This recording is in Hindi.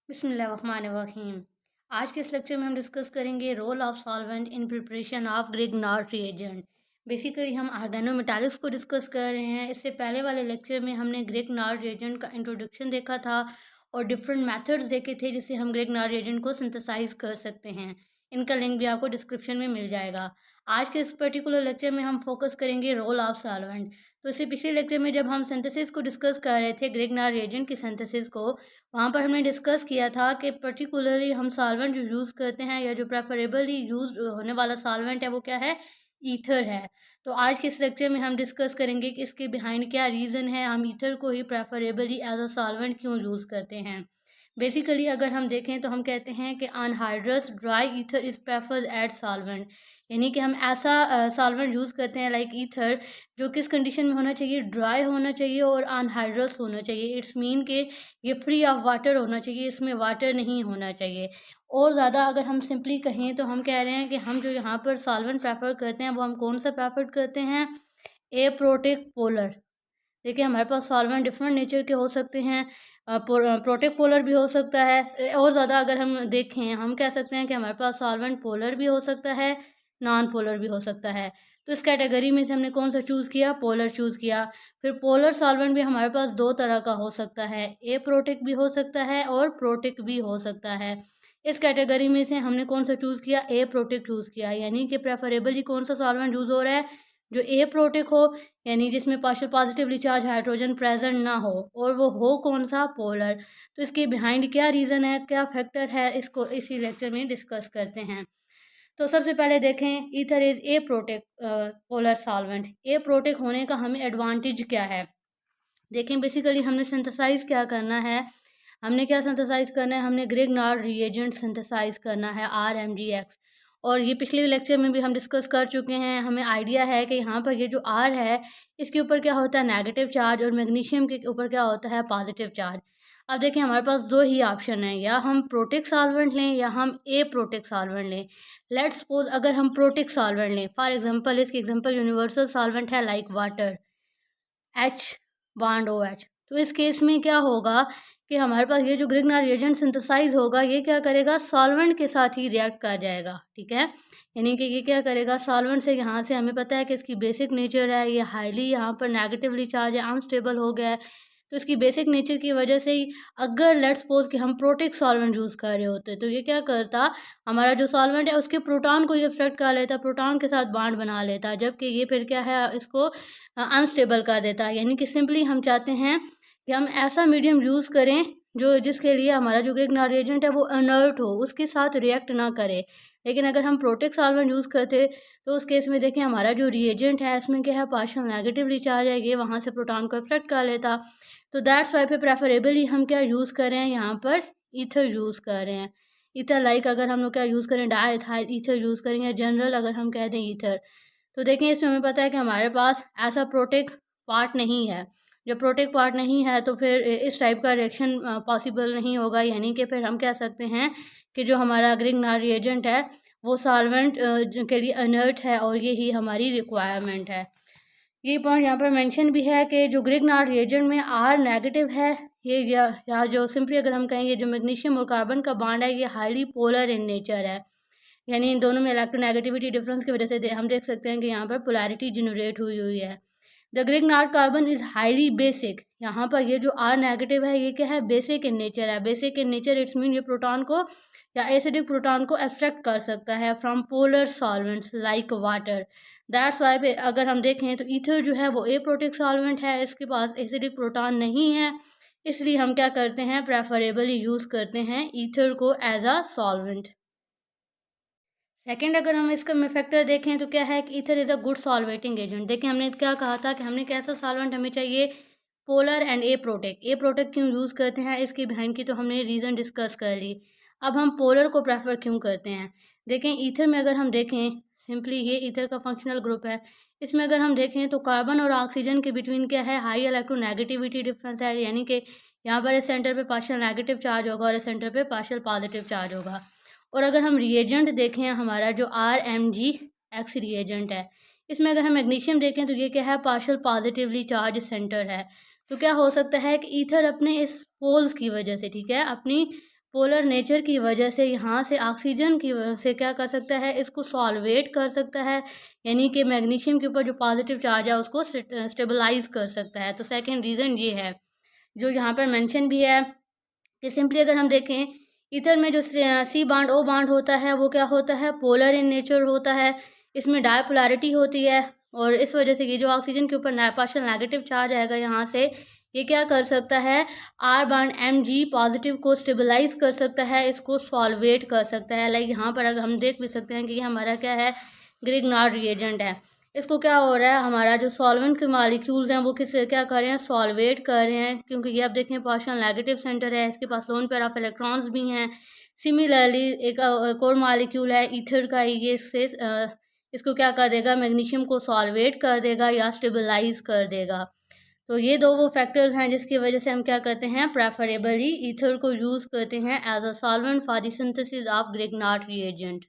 बिस्मिल्लाहिर्रहमानिर्रहीम। आज के इस लेक्चर में हम डिस्कस करेंगे role of solvent in preparation of Grignard reagent. Basically हम ऑर्गेनोमेटालिक्स को डिस्कस कर रहे हैं। इससे पहले वाले लेक्चर में हमने ग्रिग्नार्ड रिएजेंट का इंट्रोडक्शन देखा था और डिफरेंट मेथड्स देखे थे जिससे हम ग्रिग्नार्ड रिएजेंट को सिंथेसाइज कर सकते हैं। इनका लिंक भी आपको डिस्क्रिप्शन में मिल जाएगा। आज के इस पर्टिकुलर लेक्चर में हम फोकस करेंगे रोल ऑफ सॉल्वेंट। तो इससे पिछले लेक्चर में जब हम सिंथेसिस को डिस्कस कर रहे थे ग्रिग्नार्ड रिएजेंट की सिंथेसिस को, वहाँ पर हमने डिस्कस किया था कि पर्टिकुलरली हम सॉल्वेंट जो यूज़ करते हैं या जो प्रेफरेबली यूज़ होने वाला सॉल्वेंट है वो क्या है, ईथर है। तो आज के इस लेक्चर में हम डिस्कस करेंगे कि इसके बिहाइंड क्या रीज़न है, हम ईथर को ही प्रेफरेबली एज अ सॉल्वेंट क्यों यूज़ करते हैं। बेसिकली अगर हम देखें तो हम कहते हैं कि anhydrous dry ether is preferred at solvent, यानी कि हम ऐसा सॉल्वेंट यूज़ करते हैं लाइक ईथर जो किस कंडीशन में होना चाहिए, ड्राई होना चाहिए और अनहाइड्रस होना चाहिए। इट्स मीन कि ये फ्री ऑफ वाटर होना चाहिए, इसमें वाटर नहीं होना चाहिए। और ज़्यादा अगर हम सिंपली कहें तो हम कह रहे हैं कि हम जो यहाँ पर सॉल्वेंट प्रेफर करते हैं वो हम कौन सा प्रेफर करते हैं, एप्रोटिक पोलर। देखिए हमारे पास सॉल्वेंट डिफरेंट नेचर के हो सकते हैं, प्रोटेक पोलर भी हो सकता है। और ज़्यादा अगर हम देखें हम कह सकते हैं कि हमारे पास सॉल्वेंट पोलर भी हो सकता है, नॉन पोलर भी हो सकता है। तो इस कैटेगरी में से हमने कौन सा चूज़ किया, पोलर चूज़ किया। फिर पोलर सॉल्वेंट भी हमारे पास दो तरह का हो सकता है, एप्रोटिक भी हो सकता है और प्रोटिक भी हो सकता है। इस कैटेगरी में से हमने कौन सा चूज़ किया, एप्रोटिक चूज़ किया, यानी कि प्रेफरेबली कौन सा सॉल्वेंट यूज़ हो रहा है, जो एप्रोटिक हो, यानी जिसमें partial positively charge hydrogen present ना हो, और वो हो कौन सा, पोलर। तो इसके बिहाइंड क्या रीज़न है, क्या फैक्टर है, इसको इसी लेक्चर में डिस्कस करते हैं। तो सबसे पहले देखें ether is a protic polar solvent. A protic होने का हमें एडवांटेज क्या है। देखें बेसिकली हमने सिंथेसाइज क्या करना है, हमने क्या सिंथेसाइज करना है, हमने ग्रिग्नार्ड रिएजेंट सिंथेसाइज करना है, RMgX। और ये पिछले लेक्चर में भी हम डिस्कस कर चुके हैं। हमें आइडिया है कि यहाँ पर ये जो R है इसके ऊपर क्या होता है, नेगेटिव चार्ज, और मैग्नीशियम के ऊपर क्या होता है, पॉजिटिव चार्ज। अब देखिए हमारे पास दो ही ऑप्शन है, या हम प्रोटिक सॉल्वेंट लें या हम ए प्रोटिक सॉल्वेंट लें। लेट्स सपोज अगर हम प्रोटिक सॉल्वेंट लें, फॉर एग्जांपल इसकी एग्जांपल यूनिवर्सल सॉल्वेंट है like water, H bond OH। तो इस केस में क्या होगा कि हमारे पास ये जो ग्रिग्नार्ड रिएजेंट सिंथेसाइज होगा ये क्या करेगा, सॉल्वेंट के साथ ही रिएक्ट कर जाएगा, ठीक है। यानी कि ये क्या करेगा, सॉल्वेंट से यहाँ से हमें पता है कि इसकी बेसिक नेचर है, ये हाईली यहाँ पर नेगेटिवली चार्ज है, अनस्टेबल हो गया है। तो इसकी बेसिक नेचर की वजह से ही अगर लेट्स सपोज कि हम प्रोटिक सॉल्वेंट यूज़ कर रहे होते तो ये क्या करता, हमारा जो सॉल्वेंट है उसके प्रोटॉन को ये अब्स्ट्रैक्ट कर लेता, प्रोटॉन के साथ बॉन्ड बना लेता, जबकि ये फिर क्या है, इसको अनस्टेबल कर देता है। यानी कि सिंपली हम चाहते हैं कि हम ऐसा मीडियम यूज़ करें जो जिसके लिए हमारा जो ग्रिग्नार्ड रिएजेंट है वो इनर्ट हो, उसके साथ रिएक्ट ना करे। लेकिन अगर हम प्रोटिक सॉल्वेंट यूज़ करते तो उस केस में देखिए हमारा जो रिएजेंट है इसमें क्या है, पार्शियल नेगेटिवली चार्ज है, ये वहाँ से प्रोटॉन को अब्स्ट्रैक्ट कर लेता। तो दैट्स वाई पे प्रेफरेबली हम क्या यूज़ कर रहे हैं, यहाँ पर ईथर यूज़ कर रहे हैं। ईथर लाइक अगर हम लोग क्या यूज़ करें, डाईएथाइल ईथर यूज़ करेंगे, जनरल अगर हम कह दें ईथर। तो देखें इसमें हमें पता है कि हमारे पास ऐसा प्रोटेक पार्ट नहीं है। जब प्रोटेक पार्ट नहीं है तो फिर इस टाइप का रिएक्शन पॉसिबल नहीं होगा। यानी कि फिर हम कह सकते हैं कि जो हमारा ग्रिग्नार्ड रिएजेंट है वो सॉल्वेंट के लिए इनर्ट है और यही हमारी रिक्वायरमेंट है। ये पॉइंट यहाँ पर मेंशन भी है कि जो ग्रिग्नार्ड रिएजेंट में R नेगेटिव है, ये या जो सिंपली अगर हम कहें ये जो मैग्नीशियम और कार्बन का बॉन्ड है ये हाईली पोलर इन नेचर है। यानी इन दोनों में इलेक्ट्रोनेगेटिविटी डिफरेंस की वजह से हम देख सकते हैं कि यहाँ पर पोलैरिटी जनरेट हुई हुई है। The Grignard carbon is highly basic. यहाँ पर ये जो R नेगेटिव है ये क्या है, बेसिक इन नेचर है। Basic in nature it's mean ये प्रोटॉन को या एसिडिक प्रोटॉन को एब्स्ट्रैक्ट कर सकता है from polar solvents like water. That's why पे अगर हम देखें तो ईथर जो है वो एप्रोटिक सॉल्वेंट है, इसके पास एसिडिक प्रोटॉन नहीं है, इसलिए हम क्या करते हैं, प्रेफरेबली यूज़ करते हैं ईथर को एज अ सॉल्वेंट। सेकेंड अगर हम इसका में फैक्टर देखें तो क्या है कि ether is a good solvating agent. देखिए हमने क्या कहा था कि हमने कैसा सॉल्वेंट हमें चाहिए, polar and A protect. A protect क्यों यूज़ करते हैं, इसके बिहाइंड की तो हमने रीज़न डिस्कस कर ली। अब हम पोलर को प्रेफर क्यों करते हैं। देखें ईथर में अगर हम देखें, सिंपली ये ईथर का फंक्शनल ग्रुप है। इसमें अगर हम देखें तो कार्बन और ऑक्सीजन के बिटवीन क्या है, हाई इलेक्ट्रोनेगेटिविटी डिफरेंस है। यानी कि यहाँ पर इस सेंटर पे पार्शियल नेगेटिव चार्ज होगा और इस सेंटर पे पार्शियल पॉजिटिव चार्ज होगा। और अगर हम रिएजेंट देखें, हमारा जो RMgX रिएजेंट है, इसमें अगर हम मैग्नीशियम देखें तो ये क्या है, पार्शियल पॉजिटिवली चार्ज सेंटर है। तो क्या हो सकता है कि ईथर अपने इस पोल्स की वजह से, ठीक है, अपनी पोलर नेचर की वजह से यहाँ से ऑक्सीजन की वजह से क्या कर सकता है, इसको सॉल्वेट कर सकता है, यानी कि मैग्नीशियम के ऊपर जो पॉजिटिव चार्ज है उसको स्टेबलाइज कर सकता है। तो सेकंड रीज़न ये है, जो यहाँ पर मेंशन भी है कि सिंपली अगर हम देखें, ईथर में जो सी बॉन्ड ओ बॉन्ड होता है वो क्या होता है, पोलर इन नेचर होता है। इसमें डायपोलैरिटी होती है और इस वजह से ये जो ऑक्सीजन के ऊपर पार्शियल नेगेटिव चार्ज आएगा यहाँ से, ये क्या कर सकता है, आर बॉन्ड Mg पॉजिटिव को स्टेबलाइज कर सकता है, इसको सॉल्वेट कर सकता है। लाइक यहाँ पर अगर हम देख भी सकते हैं कि ये हमारा क्या है, ग्रिग्नार्ड रिएजेंट है। इसको क्या हो रहा है, हमारा जो सॉल्वेंट के मॉलिक्यूल्स हैं वो किससे क्या कर रहे हैं, सॉल्वेट कर रहे हैं, क्योंकि ये आप देखें पार्शियल नेगेटिव सेंटर है, इसके पास लोन पेयर ऑफ इलेक्ट्रॉन्स भी हैं। सिमिलरली एक और मॉलिक्यूल है ईथर का, ये इसको क्या कर देगा, मैग्नीशियम को सॉल्वेट कर देगा या स्टेबलाइज कर देगा। तो ये दो वो फैक्टर्स हैं जिसकी वजह से हम क्या करते हैं, प्रेफरेबली ईथर को यूज़ करते हैं as a solvent for the synthesis of Grignard reagent.